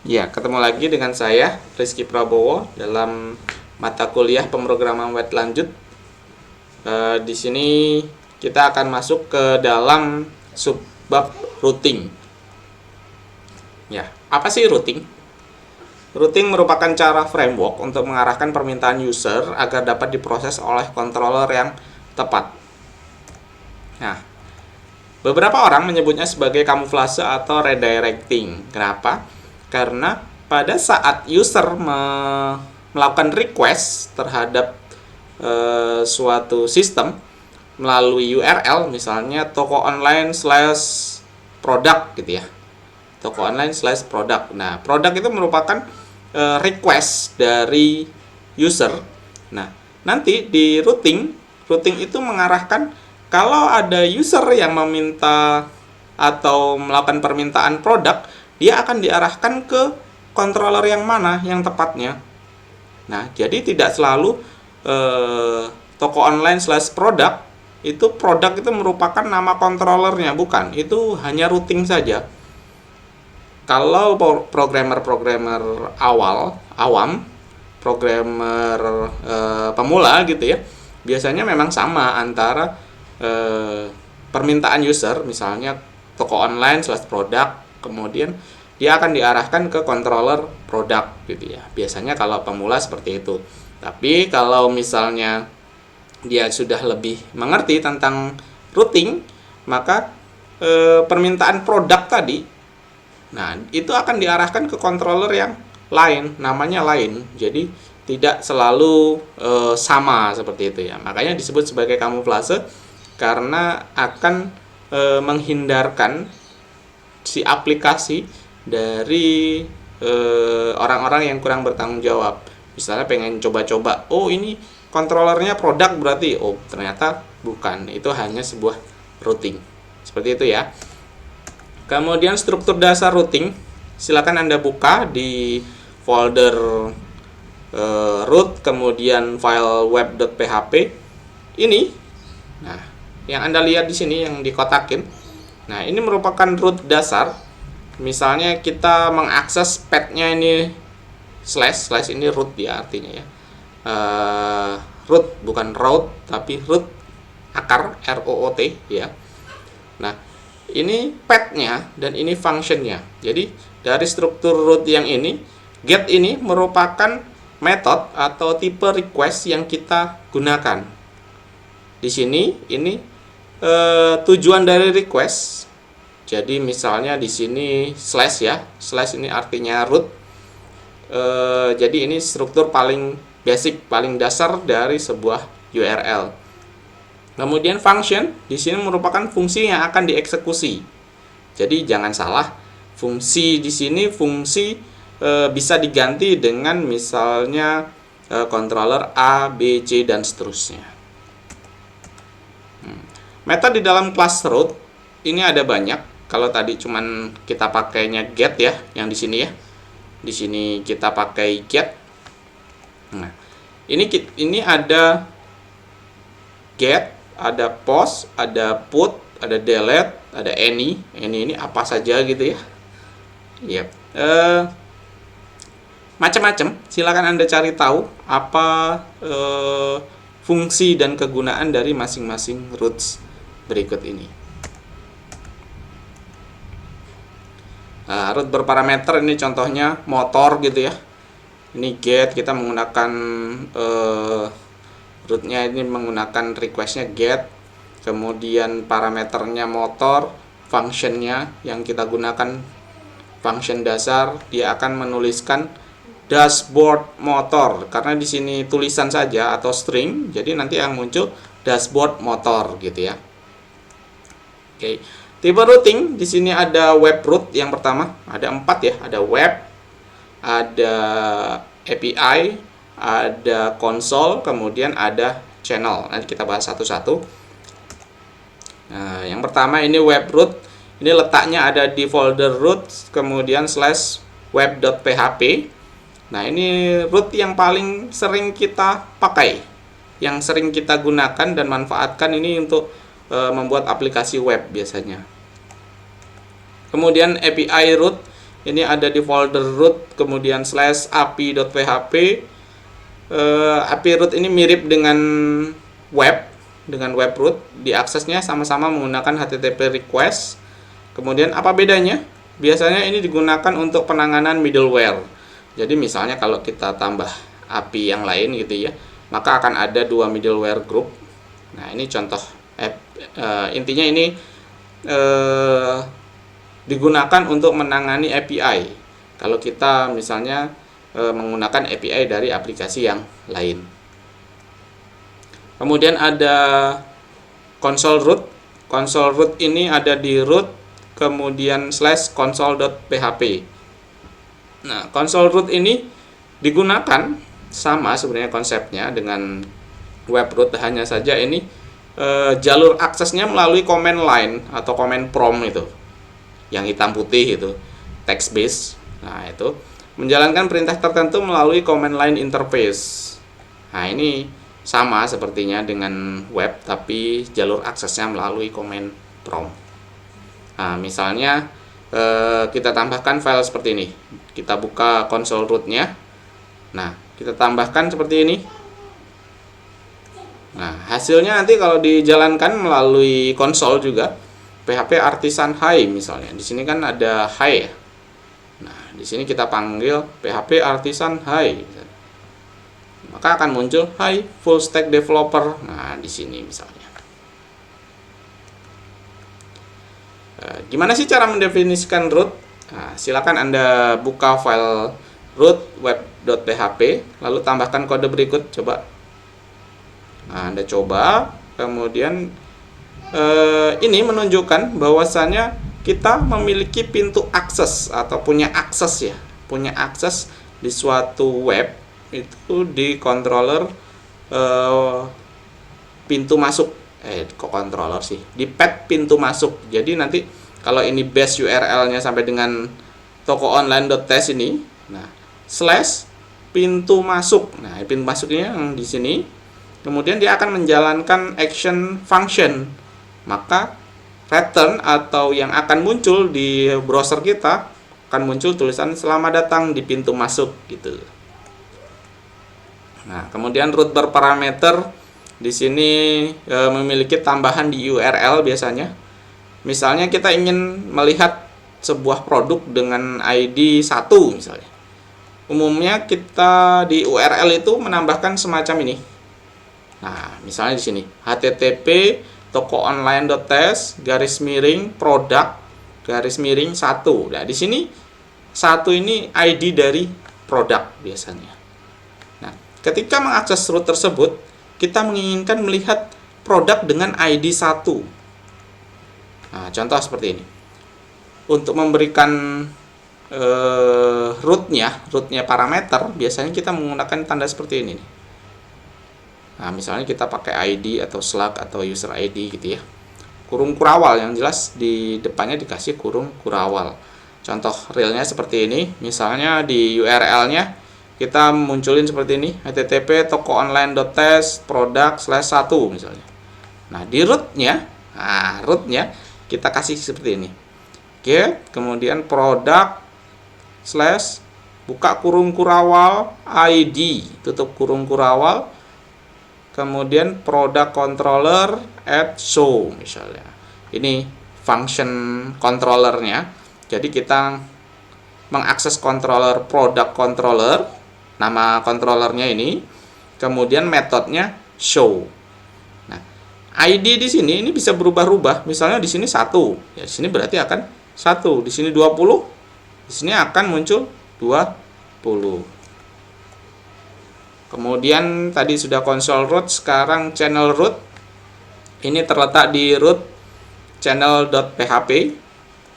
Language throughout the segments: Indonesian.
Ya, ketemu lagi dengan saya, Rizky Prabowo, dalam mata kuliah pemrograman web lanjut. Di sini kita akan masuk ke dalam subbab routing. Ya, apa sih routing? Routing merupakan cara framework untuk mengarahkan permintaan user agar dapat diproses oleh controller yang tepat. Nah, beberapa orang menyebutnya sebagai kamuflase atau redirecting. Kenapa? Karena pada saat user melakukan request terhadap suatu sistem melalui URL, misalnya toko online slash produk gitu ya, toko online slash produk. Nah, produk itu merupakan request dari user. Nah, nanti di routing itu mengarahkan kalau ada user yang meminta atau melakukan permintaan produk, dia akan diarahkan ke controller yang mana yang tepatnya. Nah, jadi tidak selalu toko online slash produk itu merupakan nama controllernya, bukan. Itu hanya routing saja. Kalau programmer awam, programmer pemula gitu ya, biasanya memang sama antara permintaan user, misalnya toko online slash produk, kemudian dia akan diarahkan ke controller produk gitu ya. Biasanya kalau pemula seperti itu. Tapi kalau misalnya dia sudah lebih mengerti tentang routing, maka permintaan produk tadi, nah itu akan diarahkan ke controller yang lain, namanya lain. Jadi tidak selalu sama seperti itu ya. Makanya disebut sebagai kamuflase karena akan menghindarkan si aplikasi dari orang-orang yang kurang bertanggung jawab. Misalnya pengen coba-coba, oh ini kontrolernya produk berarti, oh ternyata bukan, itu hanya sebuah routing. Seperti itu ya. Kemudian struktur dasar routing, silakan Anda buka di folder root, kemudian file web.php ini. Nah, yang Anda lihat di sini yang dikotakin. Nah, ini merupakan root dasar. Misalnya kita mengakses path-nya ini slash ini root ya artinya ya. Root bukan root tapi root, akar ROOT ya. Nah, ini path-nya dan ini function-nya. Jadi dari struktur root yang ini, get ini merupakan metode atau tipe request yang kita gunakan. Di sini ini tujuan dari request. Jadi misalnya di sini slash ya, slash ini artinya root. Jadi ini struktur paling basic, paling dasar dari sebuah URL. Kemudian function di sini merupakan fungsi yang akan dieksekusi. Jadi jangan salah, fungsi di sini fungsi bisa diganti dengan misalnya controller A, B, C dan seterusnya. Metode di dalam class root ini ada banyak. Kalau tadi cuman kita pakainya get ya, yang di sini ya. Di sini kita pakai get. Nah, ini ada get, ada post, ada put, ada delete, ada any. Ini apa saja gitu ya. Yep. Macam-macam. Silakan Anda cari tahu apa fungsi dan kegunaan dari masing-masing roots berikut ini. Root berparameter ini contohnya motor gitu ya. Ini get, kita menggunakan rootnya ini menggunakan requestnya get. Kemudian parameternya motor, functionnya yang kita gunakan function dasar, dia akan menuliskan dashboard motor karena di sini tulisan saja atau string, jadi nanti yang muncul dashboard motor gitu ya. Oke. Tipe routing di sini ada web root yang pertama, ada 4 ya, ada web, ada API, ada console, kemudian ada channel. Nanti kita bahas satu-satu. Nah, yang pertama ini web root. Ini letaknya ada di folder root, kemudian slash web.php. Nah, ini root yang paling sering kita pakai, yang sering kita gunakan dan manfaatkan ini untuk membuat aplikasi web biasanya. Kemudian API root ini ada di folder root, kemudian /api.php. API root ini mirip dengan web root, diaksesnya sama-sama menggunakan HTTP request. Kemudian apa bedanya? Biasanya ini digunakan untuk penanganan middleware. Jadi misalnya kalau kita tambah API yang lain gitu ya, maka akan ada 2 middleware group. Nah, ini contoh intinya ini digunakan untuk menangani API. Kalau kita misalnya menggunakan API dari aplikasi yang lain. Kemudian ada console root. Console root ini ada di root kemudian /console.php. Nah, console root ini digunakan sama sebenarnya konsepnya dengan web root, hanya saja ini jalur aksesnya melalui command line atau command prompt itu. Yang hitam putih itu, text based. Nah, itu menjalankan perintah tertentu melalui command line interface. Nah, ini sama sepertinya dengan web, tapi jalur aksesnya melalui command prompt. Nah, misalnya kita tambahkan file seperti ini. Kita buka console root-nya. Nah, kita tambahkan seperti ini. Nah, hasilnya nanti kalau dijalankan melalui konsol juga, PHP Artisan High misalnya. Di sini kan ada High ya. Nah, di sini kita panggil PHP Artisan High. Maka akan muncul High Full Stack Developer. Nah, di sini misalnya. Gimana sih cara mendefinisikan root? Nah, silakan Anda buka file root web.php, lalu tambahkan kode berikut, coba. Nah, Anda coba, kemudian ini menunjukkan bahwasannya kita memiliki pintu akses atau punya akses ya, punya akses di suatu web itu di controller pintu masuk, kok controller sih, di path pintu masuk. Jadi nanti kalau ini base URL-nya sampai dengan tokoonline.test ini, nah /pintu masuk, nah pintu masuknya yang di sini. Kemudian dia akan menjalankan action function. Maka return atau yang akan muncul di browser kita akan muncul tulisan selamat datang di pintu masuk gitu. Nah, kemudian root berparameter di sini memiliki tambahan di URL biasanya. Misalnya kita ingin melihat sebuah produk dengan ID 1 misalnya. Umumnya kita di URL itu menambahkan semacam ini. Nah, misalnya di sini http tokoonline.test /product /1. Nah, di sini 1 ini ID dari produk biasanya. Nah, ketika mengakses root tersebut, kita menginginkan melihat produk dengan ID 1. Nah, contoh seperti ini. Untuk memberikan rootnya parameter, biasanya kita menggunakan tanda seperti ini. Nah, misalnya kita pakai ID atau slug atau user ID gitu ya. Kurung kurawal, yang jelas di depannya dikasih kurung kurawal. Contoh realnya seperti ini. Misalnya di URL-nya kita munculin seperti ini, http tokoonline.test product /1 misalnya. Nah, di rootnya kita kasih seperti ini. Oke, kemudian product buka kurung kurawal ID, tutup kurung kurawal, kemudian product controller @show misalnya. Ini function controllernya. Jadi kita mengakses controller product controller, nama controllernya ini, kemudian metodenya show. Nah, ID di sini ini bisa berubah-ubah. Misalnya di sini 1, ya di sini berarti akan 1. Di sini 20, di sini akan muncul 20. Kemudian tadi sudah console root, sekarang channel root. Ini terletak di root channel.php.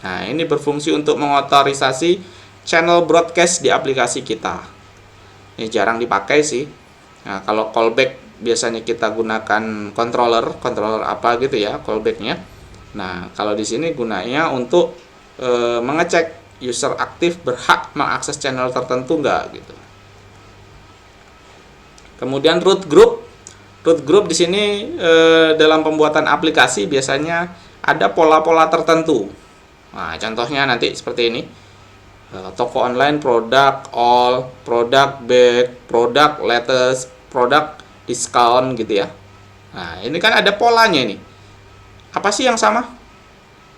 Nah, ini berfungsi untuk mengotorisasi channel broadcast di aplikasi kita. Ini jarang dipakai sih. Nah, kalau callback biasanya kita gunakan controller apa gitu ya, callbacknya. Nah, kalau di sini gunanya untuk mengecek user aktif berhak mengakses channel tertentu enggak gitu. Kemudian root group di sini dalam pembuatan aplikasi biasanya ada pola-pola tertentu. Nah, contohnya nanti seperti ini. toko online, produk, all, produk, back, produk, latest, produk, discount gitu ya. Nah, ini kan ada polanya ini. Apa sih yang sama?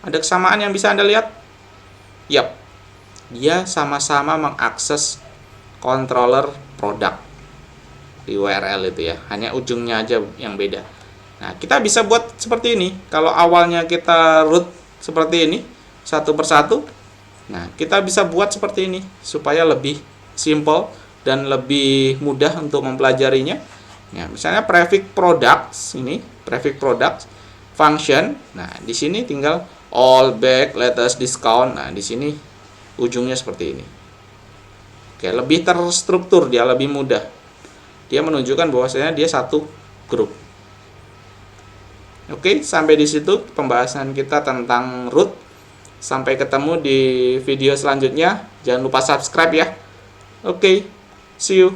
Ada kesamaan yang bisa Anda lihat? Yap, dia sama-sama mengakses controller produk di URL itu ya. Hanya ujungnya aja yang beda. Nah, kita bisa buat seperti ini. Kalau awalnya kita root seperti ini, satu persatu, nah, kita bisa buat seperti ini supaya lebih simple dan lebih mudah untuk mempelajarinya. Ya, misalnya prefix products ini, prefix products, function. Nah, di sini tinggal all, back, latest, discount. Nah, di sini ujungnya seperti ini. Oke, lebih terstruktur, dia lebih mudah. Dia menunjukkan bahwasanya dia satu grup. Oke, sampai di situ pembahasan kita tentang root. Sampai ketemu di video selanjutnya. Jangan lupa subscribe ya. Oke, see you.